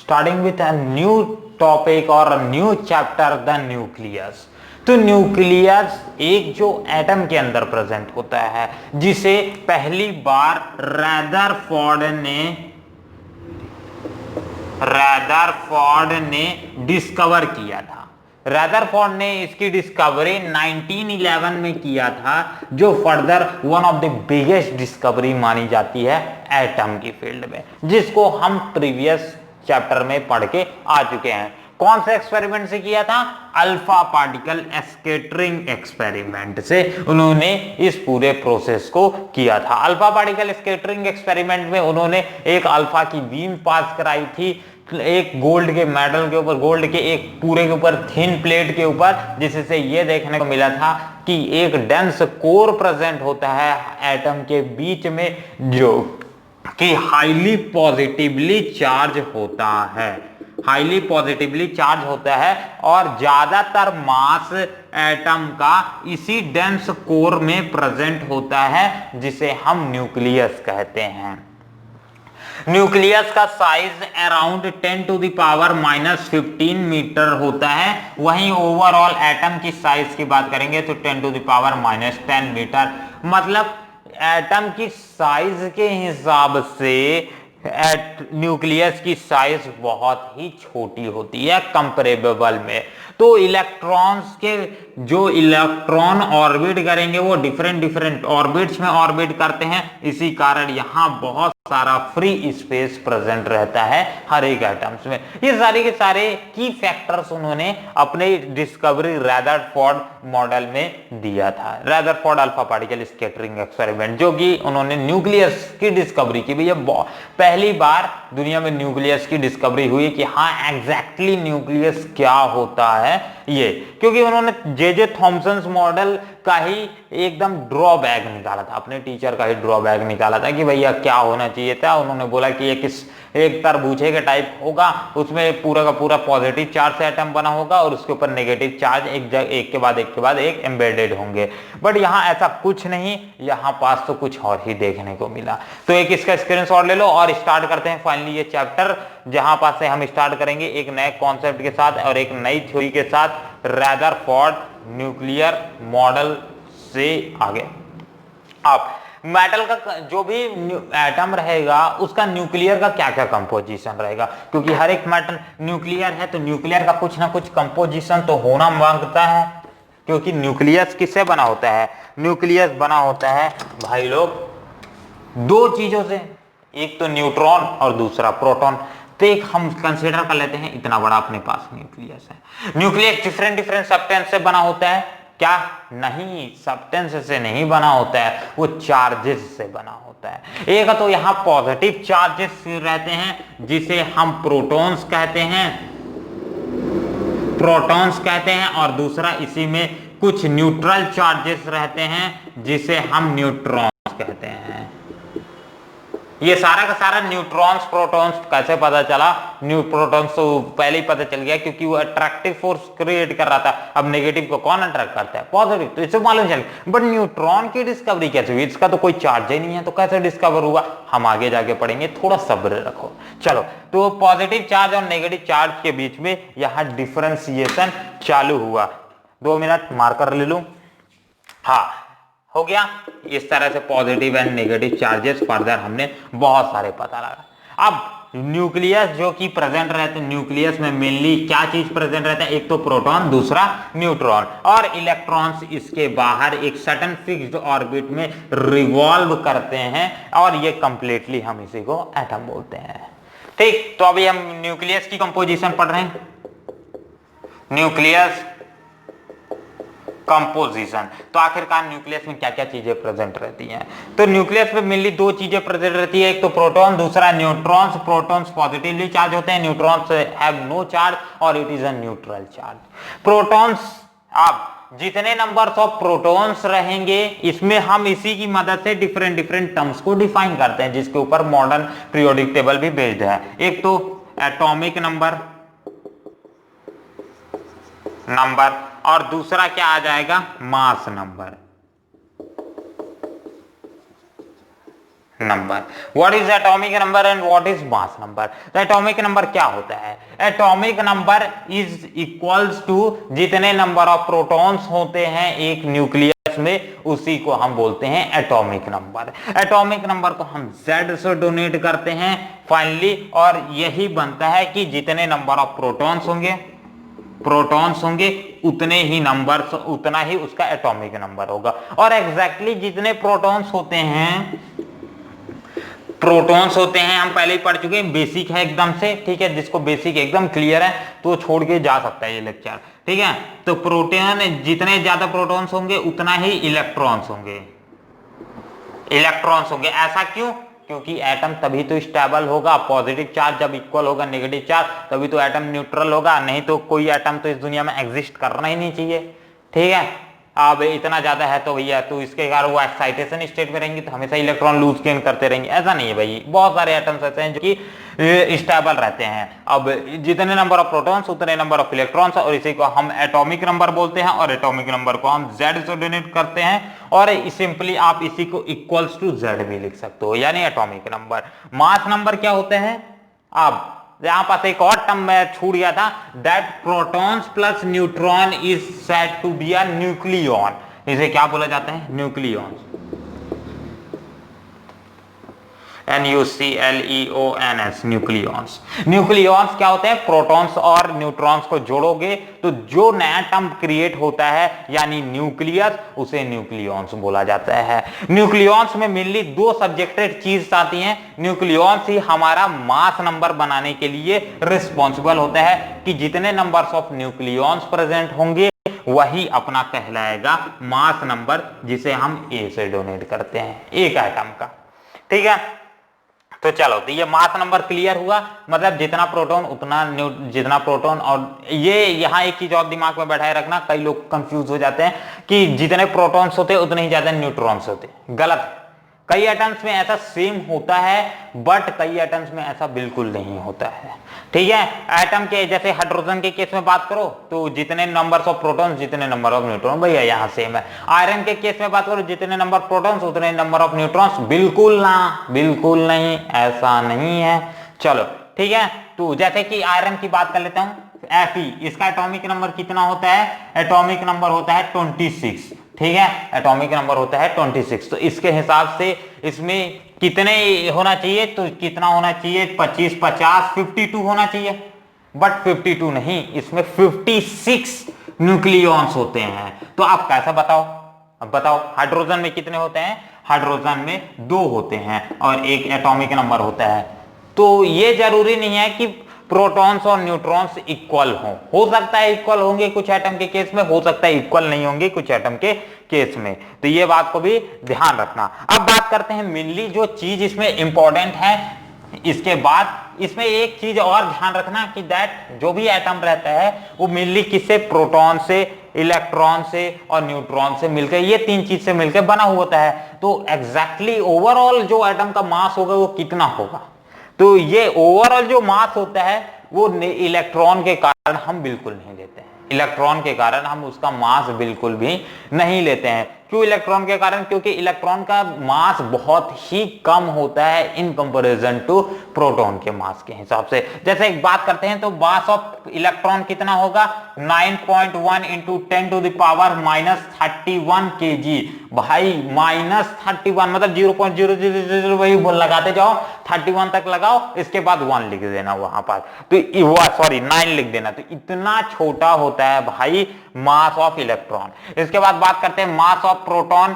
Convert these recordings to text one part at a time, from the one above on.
starting with a new topic or a new chapter, the nucleus. तो nucleus एक जो atom के अंदर प्रेजेंट होता है, जिसे पहली बार रदरफोर्ड ने डिस्कवर किया था। रदरफोर्ड ने इसकी डिस्कवरी 1911 में किया था, जो further one of the biggest discovery मानी जाती है एटम की फील्ड में, जिसको हम प्रीवियस चैप्टर में पढ़ के आ चुके हैं। कौन से एक्सपेरिमेंट से किया था? अल्फा पार्टिकल स्कैटरिंग एक्सपेरिमेंट से उन्होंने इस पूरे प्रोसेस को किया था। अल्फा पार्टिकल स्कैटरिंग एक्सपेरिमेंट में उन्होंने एक अल्फा की बीम पास कराई थी, एक गोल्ड के मेटल के ऊपर, गोल्ड के एक पूरे के ऊपर थिन प्लेट के ऊपर, जिससे ये देखने को मिला था कि एक डेंस कोर प्रेजेंट होता है एटम के बीच में, जो कि हाईली पॉजिटिवली चार्ज होता है, हाईली पॉजिटिवली चार्ज होता है, और ज्यादातर मास एटम का इसी डेंस कोर में प्रेजेंट होता है, जिसे हम न्यूक्लियस कहते हैं। न्यूक्लियस का size around 10 to the power -15 metre होता है। वहीं ओवरऑल एटम की साइज की बात करेंगे तो 10 टू द पावर -10 मीटर। मतलब एटम की साइज के हिसाब से न्यूक्लियस की साइज बहुत ही छोटी होती है कंपेरेबल में। तो इलेक्ट्रॉन्स के जो इलेक्ट्रॉन ऑर्बिट करेंगे वो डिफरेंट ऑर्बिट्स में ऑर्बिट करते हैं, इसी कारण यहां बहुत सारा फ्री स्पेस प्रेजेंट रहता है हर एक एटम्स में। ये सारे के सारे की फैक्टर्स उन्होंने अपने डिस्कवरी रदरफोर्ड मॉडल में दिया था, Rutherford alpha particle scattering experiment, जो कि उन्होंने न्यूक्लियस की डिस्कवरी की। भैया पहली बार दुनिया में न्यूक्लियस की डिस्कवरी हुई कि हाँ एग्जैक्टली न्यूक्लियस क्या होता है ये, क्योंकि उन्होंने जे थॉमसन मॉडल का ही एकदम ड्रॉबैक निकाला था, अपने टीचर का ही ड्रॉबैक निकाला था कि भैया क्या होना चाहिए था। उन्होंने बोला कि एक तरबूजे के टाइप होगा, उसमें पूरा का पूरा पॉजिटिव चार्ज से एटम बना होगा और उसके ऊपर नेगेटिव चार्ज एक के बाद एक एम्बेडेड होंगे। बट यहाँ ऐसा कुछ नहीं, यहाँ पास तो कुछ और ही देखने को मिला। तो एक इसका स्क्रीनशॉट ले लो और स्टार्ट करते हैं फाइनली ये चैप्टर, जहां पास से हम स्टार्ट करेंगे एक नए कॉन्सेप्ट के साथ और एक नई थ्योरी के साथ, रदरफोर्ड न्यूक्लियर मॉडल से आगे। अब मेटल का जो भी एटम रहेगा उसका न्यूक्लियर का क्या क्या कंपोजिशन रहेगा, क्योंकि हर एक मेटल न्यूक्लियर है तो न्यूक्लियर का कुछ ना कुछ कंपोजिशन तो होना मांगता है, क्योंकि न्यूक्लियस किससे बना होता है? न्यूक्लियस बना होता है भाई लोग दो चीजों से, एक तो न्यूट्रॉन और दूसरा प्रोटॉन। तो एक हम कंसीडर कर लेते हैं इतना बड़ा अपने पास न्यूक्लियस है। न्यूक्लियस डिफरेंट सब्सटेंस से बना होता है क्या? नहीं, सब्सटेंस से नहीं बना होता है, वो चार्जेस से बना होता है। एक तो यहाँ पॉजिटिव चार्जेस रहते हैं जिसे हम प्रोटॉन्स कहते हैं, और दूसरा इसी में कुछ न्यूट्रल चार्जेस रहते हैं जिसे हम न्यूट्रॉन्स कहते हैं। ये सारा का सारा न्यूट्रॉन्स प्रोटॉन्स कैसे पता चला? प्रोटॉन्स तो पहले ही पता चल गया, क्योंकि वो अट्रैक्टिव फोर्स क्रिएट कर रहा था। अब नेगेटिव को कौन अट्रैक्ट करता है? पॉजिटिव, तो इसे मालूम चल। बट न्यूट्रॉन की डिस्कवरी कैसे हुई? इसका तो कोई चार्ज ही नहीं है, तो कैसे डिस्कवर हुआ? हम आगे जाके पढ़ेंगे, थोड़ा सब्र रखो। चलो, तो पॉजिटिव चार्ज और नेगेटिव चार्ज के बीच में यहां डिफरेंशिएशन चालू हुआ। 2 मिनट मार्कर ले लूं। हाँ, हो गया। इस तरह से positive and negative charges further हमने बहुत सारे पता लगा। अब न्यूक्लियस जो कि प्रेजेंट रहते हैं, न्यूक्लियस में मेनली क्या चीज प्रेजेंट रहता है? एक तो प्रोटॉन, दूसरा न्यूट्रॉन, और इलेक्ट्रॉन्स इसके बाहर एक सर्टेन फिक्स्ड ऑर्बिट में रिवॉल्व करते हैं, और ये कंप्लीटली हम इसी को एटम बोलते हैं। ठीक, तो अभी हम न्यूक्लियस की कंपोजिशन पढ़ रहे हैं। न्यूक्लियस कंपोजिशन, तो आखिरकार न्यूक्लियस में क्या क्या चीजें प्रेजेंट रहती हैं? तो न्यूक्लियस में मेनली दो चीजें प्रेजेंट रहती है, एक तो प्रोटॉन, दूसरा न्यूट्रॉन्स। प्रोटॉन्स पॉजिटिवली चार्ज होते हैं, न्यूट्रॉन्स हैव नो चार्ज और it is a neutral charge. Protons, अब जितने नंबर्स ऑफ प्रोटॉन्स रहेंगे इसमें हम इसी की मदद से डिफरेंट टर्म्स को डिफाइन करते हैं, जिसके ऊपर मॉडर्न पीरियोडिक टेबल भी बेस्ड है। एक तो एटॉमिक नंबर और दूसरा क्या आ जाएगा? Mass number. Number. What is atomic number and what is mass number? तो एटॉमिक नंबर क्या होता है? Atomic number is equals to जितने नंबर ऑफ प्रोटॉन्स होते हैं एक न्यूक्लियस में, उसी को हम बोलते हैं एटॉमिक नंबर। एटॉमिक नंबर को हम Z से डोनेट करते हैं फाइनली, और यही बनता है कि जितने नंबर ऑफ प्रोटॉन्स होंगे उतने ही नंबर्स, उतना ही उसका एटॉमिक नंबर होगा। और एग्जैक्टली जितने प्रोटॉन्स होते हैं हम पहले ही पढ़ चुके हैं, बेसिक है एकदम से, ठीक है। जिसको बेसिक एकदम क्लियर है तो छोड़ के जा सकता है ये लेक्चर, ठीक है। तो प्रोटॉन, जितने ज्यादा प्रोटॉन्स होंगे उतना ही इलेक्ट्रॉन्स होंगे। ऐसा क्यों? क्योंकि एटम तभी तो स्टेबल होगा, पॉजिटिव चार्ज जब इक्वल होगा नेगेटिव चार्ज तभी तो एटम न्यूट्रल होगा, नहीं तो कोई एटम तो इस दुनिया में एग्जिस्ट करना ही नहीं चाहिए, ठीक है। अब इतना ज्यादा है तो भैया, तो इसके कारण वो एक्साइटेशन स्टेट में रहेंगे तो हमेशा इलेक्ट्रॉन लूज गेन करते रहेंगे, ऐसा नहीं है भाई। बहुत सारे एटम्स ऐसे हैं जो कि स्टेबल रहते हैं। अब जितने नंबर ऑफ प्रोटॉन्स उतने नंबर ऑफ इलेक्ट्रॉन्स, और इसी को हम एटॉमिक नंबर बोलते हैं, और एटॉमिक नंबर को हम Z से डोनेट करते हैं, और सिंपली आप इसी को इक्वल्स टू Z भी लिख सकते हो, यानी एटॉमिक नंबर। मास नंबर क्या होते हैं? अब यहां पास एक और टर्म में छूट गया था, that protons plus neutron is said to be a nucleon. इसे क्या बोला जाता है? न्यूक्लियॉन। NuCleons, nucleons. न्यूक्लियॉन्स क्या होते हैं? प्रोटॉन्स और न्यूट्रॉन्स को जोड़ोगे तो जो नया टर्म क्रिएट होता है यानी न्यूक्लियस, उसे न्यूक्लियॉन्स बोला जाता है। न्यूक्लियॉन्स में मेनली दो सब्जेक्टेड चीज आती हैं। न्यूक्लियॉन्स ही हमारा मास नंबर बनाने के लिए रिस्पॉन्सिबल होता है कि जितने नंबर्स ऑफ न्यूक्लियॉन्स प्रेजेंट होंगे वही अपना कहलाएगा मास नंबर, जिसे हम A से डोनेट करते हैं एक एटम का, ठीक है। तो चलो, तो ये मास नंबर क्लियर हुआ, मतलब जितना प्रोटॉन, और ये यहाँ एक चीज और दिमाग में बैठाए रखना, कई लोग कंफ्यूज हो जाते हैं कि जितने प्रोटॉन्स होते हैं उतने ही ज्यादा न्यूट्रॉन्स होते हैं। गलत है। कई एटम्स में ऐसा सेम होता है, बट कई एटम्स में ऐसा बिल्कुल नहीं होता है, ठीक है। एटम के जैसे हाइड्रोजन के केस में बात करो तो जितने नंबर्स ऑफ प्रोटॉन्स जितने नंबर ऑफ न्यूट्रॉन, भैया यहाँ सेम है। आयरन के केस में बात करो जितने नंबर प्रोटॉन्स उतने नंबर ऑफ न्यूट्रॉन्स, बिल्कुल नहीं, ऐसा नहीं है। चलो ठीक है, तो जैसे कि आयरन की बात कर लेता हूं, Fe, इसका एटॉमिक नंबर कितना होता है? एटॉमिक नंबर होता है 26, ठीक है। एटॉमिक नंबर होता है 26। तो इसके हिसाब से इसमें कितने होना चाहिए? तो कितना होना चाहिए? 25, 50, 52 होना चाहिए, बट 52 नहीं, इसमें 56 न्यूक्लियॉन्स होते हैं। तो आप कैसा बताओ? अब बताओ, हाइड्रोजन में कितने होते हैं? हाइड्रोजन में 2 होते हैं और एक एटॉमिक नंबर होता है। तो ये जरूरी नहीं है कि प्रोटॉन्स और न्यूट्रॉन्स इक्वल हो सकता है इक्वल होंगे कुछ एटम के केस में, हो सकता है इक्वल नहीं होंगे कुछ एटम के केस में। तो ये बात को भी ध्यान रखना। अब बात करते हैं मेनली जो चीज इसमें इंपॉर्टेंट है, इसके बाद इसमें एक चीज और ध्यान रखना कि दैट जो भी एटम रहता है वो मेनली किससे? प्रोटॉन से, इलेक्ट्रॉन से और न्यूट्रॉन से मिलकर, ये 3 चीज से मिलकर बना हुआ होता है। तो एग्जैक्टली ओवरऑल जो एटम का मास होगा वो कितना होगा? तो ये ओवरऑल जो मास होता है वो इलेक्ट्रॉन के कारण हम बिल्कुल नहीं लेते हैं। इलेक्ट्रॉन के कारण हम उसका मास बिल्कुल भी नहीं लेते हैं। क्यों इलेक्ट्रॉन के कारण? क्योंकि इलेक्ट्रॉन का मास बहुत ही कम होता है इन कंपैरिजन टू प्रोटॉन के मास के हिसाब से। जैसे एक बात करते हैं तो मास ऑफ इलेक्ट्रॉन कितना होगा? 9.1 into 10 to the power -31 kg। भाई -31 मतलब 0.000 वही लगाते जाओ, 31 तक लगाओ, इसके बाद 1 लिख देना वहां पर, तो सॉरी 9 लिख देना। तो इतना छोटा होता है भाई मास ऑफ इलेक्ट्रॉन। इसके बाद बात करते हैं mass of proton.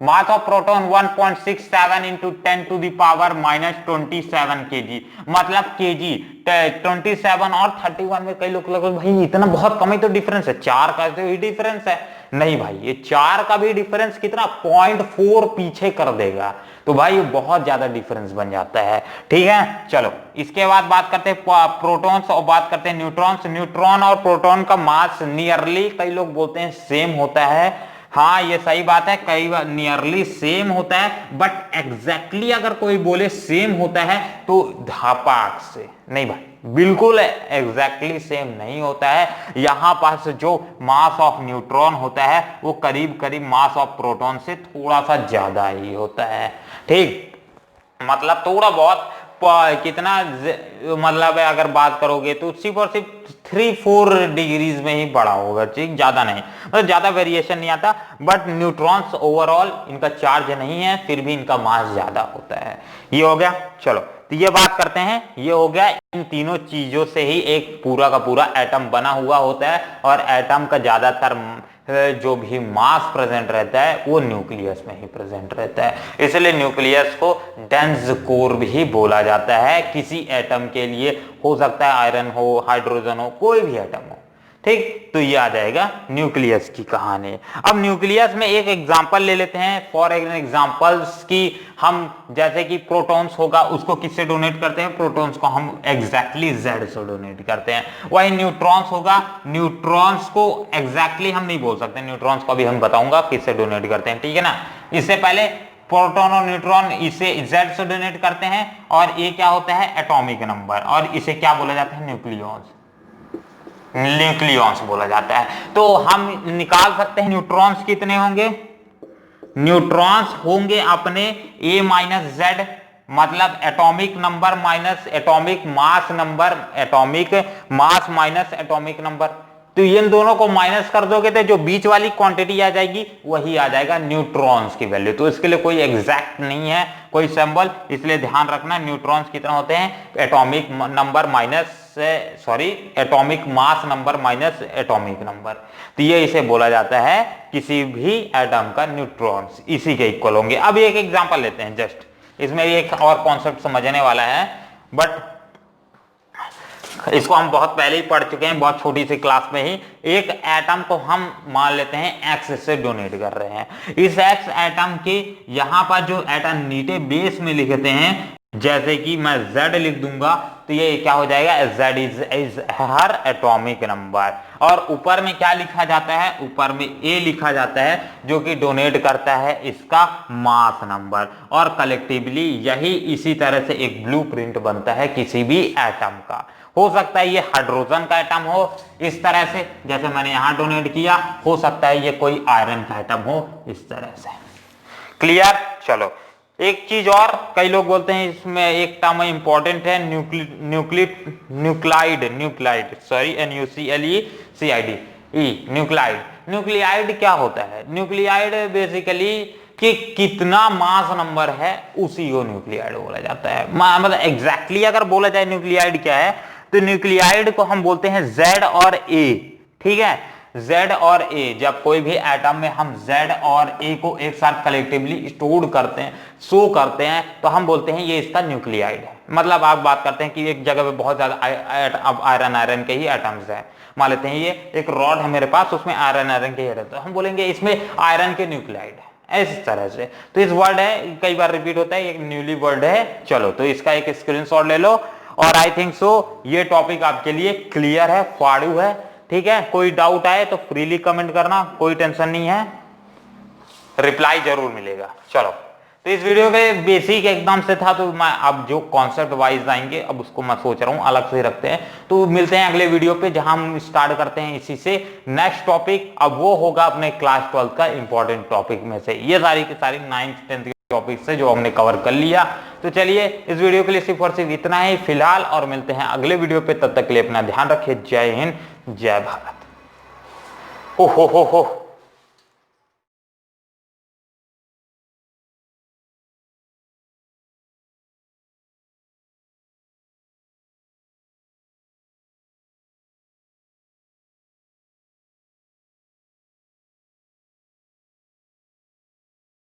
Mass of proton 1.67 into 10 to the power -27 kg, मतलब kg 27 और 31 में कई लोग भाई इतना बहुत कम ही तो डिफरेंस है, 4 का तो ही डिफरेंस है। नहीं भाई, ये 4 का भी डिफरेंस कितना 0.4 पीछे कर देगा, तो भाई बहुत ज्यादा डिफरेंस बन जाता है, ठीक है। चलो इसके बाद बात करते हैं प्रोटॉन्स और बात करते हैं न्यूट्रॉन्स। न्यूट्रॉन और प्रोटॉन का मास नियरली, कई लोग बोलते हैं सेम होता है। हाँ ये सही बात है, कई बार नियरली सेम होता है, बट एग्जैक्टली अगर कोई बोले सेम होता है तो धापाक से नहीं भाई, बिल्कुल एग्जैक्टली सेम नहीं होता है। यहां पास जो मास ऑफ न्यूट्रॉन होता है वो करीब करीब मास ऑफ प्रोटॉन से थोड़ा सा ज्यादा ही होता है, ठीक। मतलब थोड़ा बहुत कितना मतलब है, अगर बात करोगे तो सिर्फ और सिर्फ 3-4 डिग्रीज में ही बड़ा होगा, ठीक, ज्यादा नहीं, मतलब ज्यादा वेरिएशन नहीं आता। बट न्यूट्रॉन्स ओवरऑल इनका चार्ज नहीं है, फिर भी इनका मास ज्यादा होता है। ये हो गया। चलो तो ये बात करते हैं, ये हो गया इन तीनों चीजों से ही एक पूरा का पूरा एटम बना हुआ होता है, और एटम का ज्यादातर जो भी मास प्रेजेंट रहता है वो न्यूक्लियस में ही प्रेजेंट रहता है। इसलिए न्यूक्लियस को डेंस कोर भी बोला जाता है। किसी एटम के लिए हो सकता है आयरन हो, हाइड्रोजन हो, कोई भी एटम हो, ठीक। तो ये आ जाएगा न्यूक्लियस की कहानी। अब न्यूक्लियस में एक एग्जांपल ले लेते हैं, फॉर एग्जांपल्स की हम, जैसे कि प्रोटॉन्स होगा उसको किससे डोनेट करते हैं, प्रोटॉन्स को हम एग्जैक्टली जेड से डोनेट करते हैं। वही न्यूट्रॉन्स होगा, न्यूट्रॉन्स को एग्जैक्टली हम नहीं बोल सकते, न्यूट्रॉन्स को भी हम बताऊंगा किससे डोनेट करते हैं, ठीक है ना। इससे पहले प्रोटॉन और न्यूट्रॉन इसे जेड से डोनेट करते हैं, और ये क्या होता है, एटॉमिक नंबर, और इसे क्या बोला जाता है, न्यूक्लियॉन्स, न्यूक्लियॉन्स बोला जाता है। तो हम निकाल सकते हैं न्यूट्रॉन्स कितने होंगे, न्यूट्रॉन्स होंगे अपने a माइनस जेड, मतलब atomic number minus atomic mass number, atomic mass minus atomic number. तो इन दोनों को माइनस कर दोगे तो जो बीच वाली क्वांटिटी आ जाएगी वही आ जाएगा न्यूट्रॉन्स की वैल्यू। तो इसके लिए कोई एग्जैक्ट नहीं है कोई सिंबल, इसलिए ध्यान रखना न्यूट्रॉन्स कितना होते हैं, atomic number minus atomic mass number minus atomic number. तो ये इसे बोला जाता है किसी भी एटम का न्यूट्रॉन्स इसी के इक्वल होंगे। अब एक एग्जांपल लेते हैं, जस्ट इसमें एक और कॉन्सेप्ट समझने वाला है, बट इसको हम बहुत पहले ही पढ़ चुके हैं, बहुत छोटी सी क्लास में ही। एक एटम को हम मान लेते हैं एक्स से डोनेट कर रहे हैं। इस एक्स एटम के यहां पर जो एटम नीचे बेस में लिखते हैं, जैसे कि मैं Z लिख दूंगा तो ये क्या हो जाएगा, Z is her atomic number, और ऊपर में क्या लिखा जाता है, ऊपर में A लिखा जाता है जो कि डोनेट करता है इसका मास नंबर। और कलेक्टिवली यही इसी तरह से एक ब्लूप्रिंट बनता है किसी भी एटम का। हो सकता है ये हाइड्रोजन का एटम हो इस तरह से, जैसे मैंने यहां डोनेट किया, हो सकता है ये कोई आयरन का एटम हो इस तरह से। क्लियर। चलो एक चीज और, कई लोग बोलते हैं इसमें एक टर्म इंपॉर्टेंट है, nuclide, sorry NUCLECID, nuclide. Nuclide क्या होता है, न्यूक्लियाइड बेसिकली कि कितना मास नंबर है उसी को न्यूक्लियाइड बोला जाता है। मतलब एग्जैक्टली अगर बोला जाए न्यूक्लियाइड क्या है, तो न्यूक्लियाइड को हम बोलते हैं Z और A, ठीक है, Z और A। जब कोई भी एटम में हम Z और A को एक साथ कलेक्टिवली स्टोर करते हैं, शो करते हैं, तो हम बोलते हैं ये इसका न्यूक्लियाइड है। मतलब आप बात करते हैं कि एक जगह पे बहुत ज्यादा आयरन के ही एटम्स हैं, मान लेते हैं ये एक रॉड है मेरे पास, उसमें आयरन के ही एटम, तो हम बोलेंगे इसमें आयरन के न्यूक्लियाइड है, इस तरह से। तो इस वर्ड है, कई बार रिपीट होता है, एक न्यूली वर्ड है। चलो तो इसका एक स्क्रीनशॉट ले लो, और आई थिंक सो ये टॉपिक आपके लिए क्लियर है, फाड़ू है, ठीक है। कोई डाउट आए तो फ्रीली कमेंट करना, कोई टेंशन नहीं है, रिप्लाई जरूर मिलेगा। चलो तो इस वीडियो के बेसिक एकदम से था, तो मैं अब जो कॉन्सेप्ट वाइज आएंगे अब उसको मैं सोच रहा हूं अलग से रखते हैं। तो मिलते हैं अगले वीडियो पे जहां हम स्टार्ट करते हैं इसी से नेक्स्ट टॉपिक। अब वो होगा अपने क्लास 12 का इंपॉर्टेंट टॉपिक में से, ये सारी की सारी 9th 10th के टॉपिक से जो हमने कवर कर लिया। तो चलिए इस वीडियो के लिए सिर्फ और सिर्फ इतना ही फिलहाल, और मिलते हैं अगले वीडियो पे। तब तक के लिए अपना ध्यान रखिए। जय हिंद, जय भारत। ओ हो।